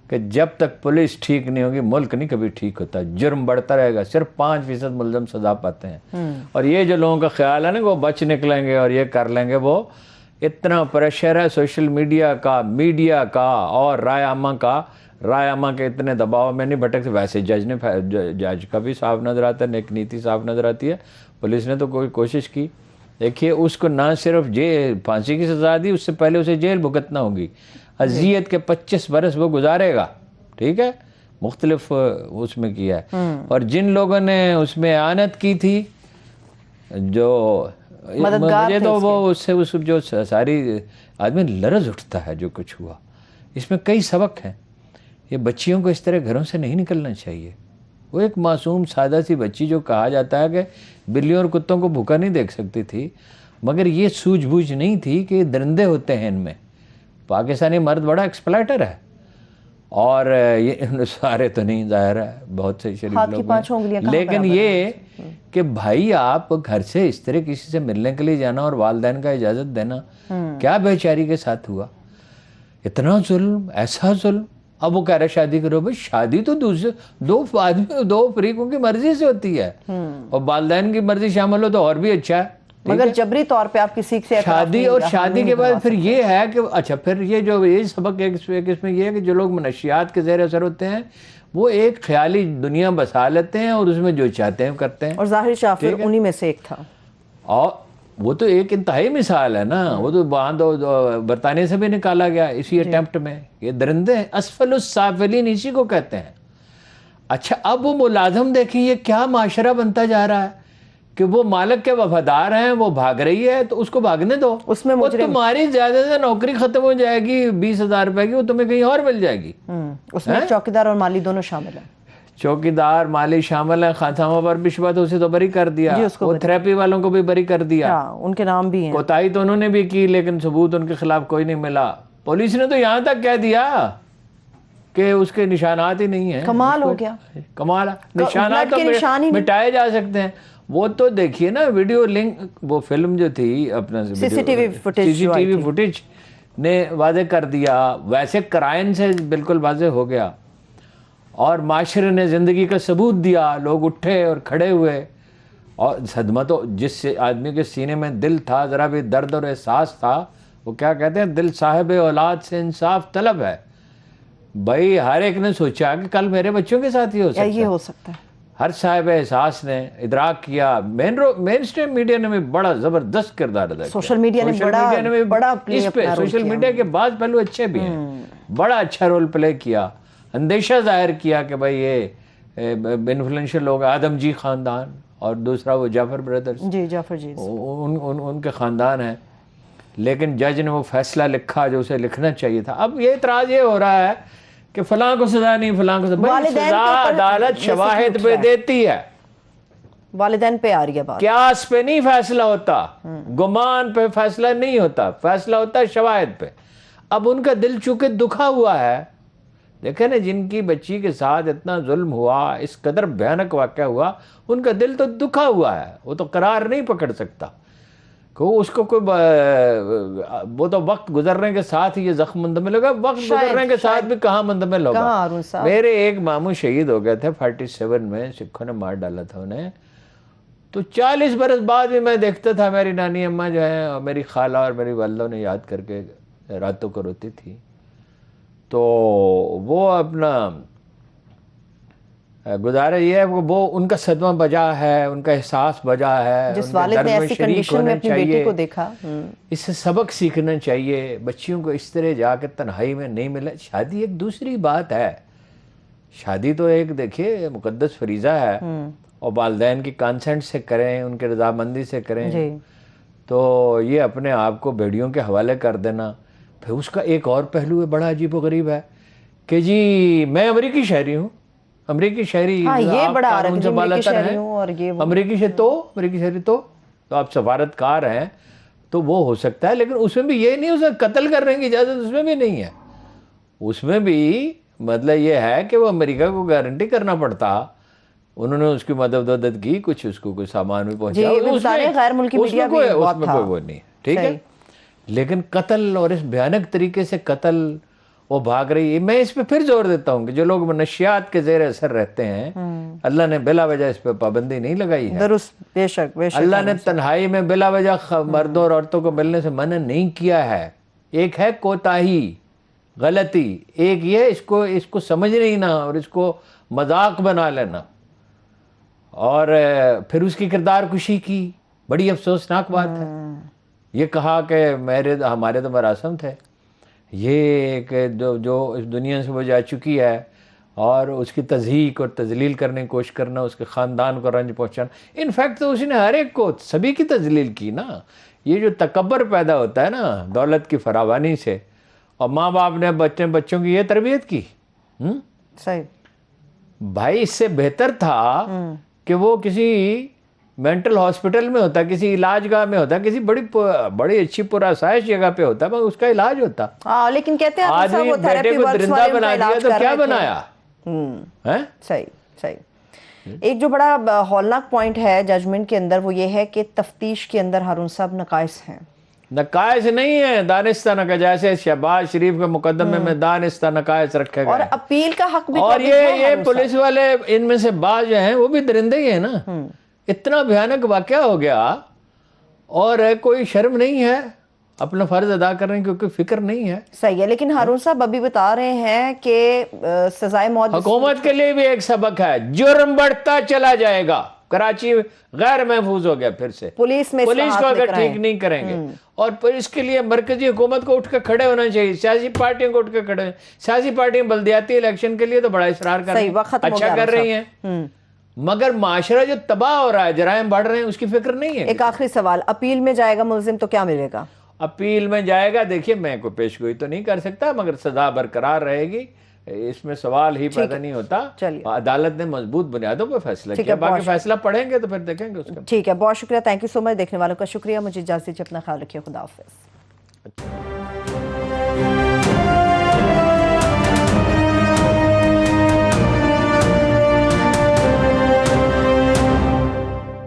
کہ جب تک پولیس ٹھیک نہیں ہوگی ملک نہیں کبھی ٹھیک ہوتا. جرم بڑھتا رہے گا. صرف 5% ملزم سزا پاتے ہیں. اور یہ جو لوگوں کا خیال ہے نا کہ وہ بچ نکلیں گے اور یہ کر لیں گے، وہ اتنا پریشر ہے سوشل میڈیا کا اور رائے عامہ کے اتنے دباؤ میں نہیں بھٹک. ویسے جج کا بھی صاف نظر آتا ہے، نیک نیتی صاف نظر آتی ہے. پولیس نے تو کوئی کوشش کی. دیکھیے، اس کو نہ صرف پھانسی کی سزا دی، اس سے پہلے اسے جیل بھگتنا ہوگی. اذیت کے 25 برس وہ گزارے گا. ٹھیک ہے، مختلف اس میں کیا ہے. اور جن لوگوں نے اس میں اعانت کی تھی، جو مجھے تو وہ اس سے جو ساری آدمی لرز اٹھتا ہے جو کچھ ہوا. اس میں کئی سبق ہیں. یہ بچیوں کو اس طرح گھروں سے نہیں نکلنا چاہیے. وہ ایک معصوم سادہ سی بچی جو کہا جاتا ہے کہ بلیوں اور کتوں کو بھوکا نہیں دیکھ سکتی تھی، مگر یہ سوجھ بوجھ نہیں تھی کہ درندے ہوتے ہیں ان میں. پاکستانی مرد بڑا ایکسپلائٹر ہے، اور یہ سارے تو نہیں، ظاہر ہے بہت سے شریف لوگ ہیں. لیکن یہ کہ بھائی آپ گھر سے اس طرح کسی سے ملنے کے لیے جانا اور والدین کا اجازت دینا کیا بیچاری کے ساتھ ہوا. اتنا ظلم، ایسا ظلم. اب وہ کہہ رہے شادی کرو. بھائی شادی تو دو فریقوں کی مرضی سے ہوتی ہے، اور والدین کی مرضی شامل ہو تو اور بھی اچھا ہے. مگر جبری طور پہ آپ کسی سے شادی، اور شادی کے بعد پھر یہ ہے کہ اچھا، پھر یہ سبق اس میں یہ ہے کہ جو لوگ منشیات کے زیر اثر ہوتے ہیں وہ ایک خیالی دنیا بسا لیتے ہیں اور اس میں جو چاہتے ہیں کرتے ہیں. اور ظاہر شافر انہی میں سے ایک تھا. اور وہ تو ایک انتہائی مثال ہے نا. وہ تو وہاں برطانیہ سے بھی نکالا گیا اسی اٹیمپٹ میں. یہ درندے ہیں، اسفل السافلین اسی کو کہتے ہیں. اچھا، اب وہ ملازم دیکھیں یہ کیا معاشرہ بنتا جا رہا ہے کہ وہ مالک کے وفادار ہیں, وہ بھاگ رہی ہے تو اس کو بھاگنے دو. اس میں تمہاری زیادہ سے نوکری ختم ہو جائے گی 20,000 روپے کی, وہ تمہیں کہیں اور مل جائے گی. اس میں چوکیدار اور مالی دونوں شامل ہیں. چوکیدار مالی شامل ہیں. خاتمہ پر بشوا تو اسے تو بری کر دیا, وہ تھراپی والوں کو بھی بری کر دیا, ان کے نام بھی ہیں. کوتاہی تو انہوں نے بھی کی لیکن ثبوت ان کے خلاف کوئی نہیں ملا. پولیس نے تو یہاں تک کہہ دیا کہ اس کے نشانات ہی نہیں ہیں. کمال ہو گیا, کمال. نشانات تو مٹائے جا سکتے ہیں. وہ تو دیکھیے نا ویڈیو لنک, وہ فلم جو تھی اپنا سی سی ٹی وی فوٹیج نے واضح کر دیا. ویسے کرائم سے بالکل واضح ہو گیا اور معاشرے نے زندگی کا ثبوت دیا. لوگ اٹھے اور کھڑے ہوئے, اور صدمہ تو جس آدمی کے سینے میں دل تھا, ذرا بھی درد اور احساس تھا, وہ کیا کہتے ہیں, دل صاحب اولاد سے انصاف طلب ہے. بھائی ہر ایک نے سوچا کہ کل میرے بچوں کے ساتھ یہ ہو سکتا ہے. ہر صاحب احساس نے ادراک کیا. مین اسٹریم میڈیا نے بھی بڑا زبردست کردار ادا کیا. سوشل میڈیا نے بڑا اس پہ سوشل میڈیا کے بعض پہلو اچھے بھی ہیں, بڑا اچھا رول پلے کیا. اندیشہ ظاہر کیا کہ بھائی یہ انفلوئنشل لوگ, آدم جی خاندان اور دوسرا وہ جعفر بردرز, جی جعفر جی, ان کے خاندان ہیں. لیکن جج نے وہ فیصلہ لکھا جو اسے لکھنا چاہیے تھا. اب یہ اعتراض یہ ہو رہا ہے کہ فلاں کو سزا نہیں, فلاں کو سزا عدالت شواہد پہ دیتی ہے, والدین پہ آ رہی ہے بات. قیاس پہ نہیں فیصلہ ہوتا, گمان پہ فیصلہ نہیں ہوتا, فیصلہ ہوتا ہے شواہد پہ. اب ان کا دل چونکہ دکھا ہوا ہے, دیکھیں نا جن کی بچی کے ساتھ اتنا ظلم ہوا, اس قدر بھیانک واقعہ ہوا, ان کا دل تو دکھا ہوا ہے. وہ تو قرار نہیں پکڑ سکتا کہ اس کو کوئی, وہ تو وقت گزرنے کے ساتھ ہی یہ زخم مندمل ہوگا. وقت گزرنے کے ساتھ بھی کہاں مندمل ہوگا. میرے ایک ماموں شہید ہو گئے تھے 47 میں, سکھوں نے مار ڈالا تھا انہیں. تو 40 برس بعد بھی میں دیکھتا تھا, میری نانی اماں جو ہیں اور میری خالہ اور میری والدہ نے یاد کر کے راتوں کو روتی تھی. تو وہ اپنا گزارا یہ ہے, وہ ان کا صدمہ بجا ہے, ان کا احساس بجا ہے. جس والد نے ایسی کنڈیشن میں اپنی بیٹی کو دیکھا, اس سے سبق سیکھنا چاہیے. بچیوں کو اس طرح جا کے تنہائی میں نہیں ملا. شادی ایک دوسری بات ہے, شادی تو ایک دیکھیے مقدس فریضہ ہے, اور والدین کی کانسنٹ سے کریں, ان کے رضامندی سے کریں. تو یہ اپنے آپ کو بیڑیوں کے حوالے کر دینا. پھر اس کا ایک اور پہلو ہے بڑا عجیب و غریب ہے کہ جی میں امریکی شہری ہوں, امریکی شہری یہ بڑا قانون سے بالاتر ہیں, امریکی شہری تو آپ سفارتکار ہیں تو وہ ہو سکتا ہے. لیکن اس میں بھی یہ نہیں, اسے قتل کرنے کی اجازت اس میں بھی نہیں ہے. اس میں بھی مطلب یہ ہے کہ وہ امریکہ کو گارنٹی کرنا پڑتا, انہوں نے اس کی مدد کی, کچھ اس کو کوئی سامان بھی پہنچا, غیر ملکی میڈیا بھی اس میں کوئی وہ نہیں, ٹھیک ہے. لیکن قتل, اور اس بھیانک طریقے سے قتل, وہ بھاگ رہی ہے. میں اس پہ پھر زور دیتا ہوں کہ جو لوگ منشیات کے زیر اثر رہتے ہیں, اللہ نے بلا وجہ اس پہ پابندی نہیں لگائی ہے. درست, بے شک بے شک. اللہ نے تنہائی میں بلا وجہ مردوں اور عورتوں کو ملنے سے منع نہیں کیا ہے. ایک ہے کوتاہی, غلطی, ایک یہ اس کو سمجھ نہیں نا اور اس کو مذاق بنا لینا, اور پھر اس کی کردار کشی کی. بڑی افسوسناک بات ہے. یہ کہا کہ ہمارے تو مراسم تھے, یہ کہ جو اس دنیا سے وہ جا چکی ہے, اور اس کی تضحیک اور تذلیل کرنے کی کوشش کرنا, اس کے خاندان کو رنج پہنچانا. انفیکٹ تو اس نے ہر ایک کو, سبھی کی تذلیل کی نا. یہ جو تکبر پیدا ہوتا ہے نا دولت کی فراوانی سے, اور ماں باپ نے بچوں کی یہ تربیت کی. صحیح بھائی, اس سے بہتر تھا کہ وہ کسی مینٹل ہاسپٹل میں ہوتا, کسی علاج گاہ میں ہوتا, کسی بڑی اچھی پرآسائش جگہ پہ ہوتا, مگر اس کا علاج ہوتا. لیکن کہتے ہیں آدمی بیٹے کو درندہ بنا دیا تو کیا بنایا. صحیح صحیح. ایک جو بڑا ہولناک پوائنٹ ہے ججمنٹ کے اندر وہ یہ ہے کہ تفتیش کے اندر ہارون صاحب نقائص ہیں. نقائص نہیں ہے, دانستہ نقائص, جیسے شہباز شریف کے مقدمے میں دانستہ نقائص رکھے گئے, اور اپیل کا حق بھی. اور یہ پولیس والے ان میں سے بعض جو ہیں وہ بھی درندے ہی ہیں نا. اتنا بھیانک واقعہ ہو گیا اور کوئی شرم نہیں ہے اپنا فرض ادا کرنے کی, کیونکہ فکر نہیں ہے. صحیح ہے, لیکن ہارون صاحب ابھی بتا رہے ہیں کہ سزائے موت حکومت کے لیے بھی ایک سبق ہے, جرم بڑھتا چلا جائے گا. کراچی غیر محفوظ ہو گیا پھر سے. پولیس کو اگر ٹھیک نہیں کریں گے, اور اس کے لیے مرکزی حکومت کو اٹھ کے کھڑے ہونا چاہیے, سیاسی پارٹیوں کو اٹھ کے کھڑے. سیاسی پارٹیاں بلدیاتی الیکشن کے لیے تو بڑا اصرار کر رہی ہیں, اچھا کر رہی ہیں, مگر معاشرہ جو تباہ ہو رہا ہے، جرائم بڑھ رہے ہیں، اس کی فکر نہیں ہے. ایک آخری سوال، اپیل میں جائے گا ملزم تو کیا ملے گا؟ اپیل میں جائے گا، دیکھیے میں کوئی پیش گوئی تو نہیں کر سکتا، مگر سزا برقرار رہے گی، اس میں سوال ہی پیدا نہیں ہوتا. عدالت نے مضبوط بنیادوں پہ فیصلہ کیا، باقی فیصلہ پڑھیں گے تو پھر دیکھیں گے اس کا. ٹھیک ہے، بہت شکریہ، تھینک یو سو مچ. دیکھنے والوں کا شکریہ، مجھے اجازت دیجیے، اپنا خیال رکھیے، خدا حافظ.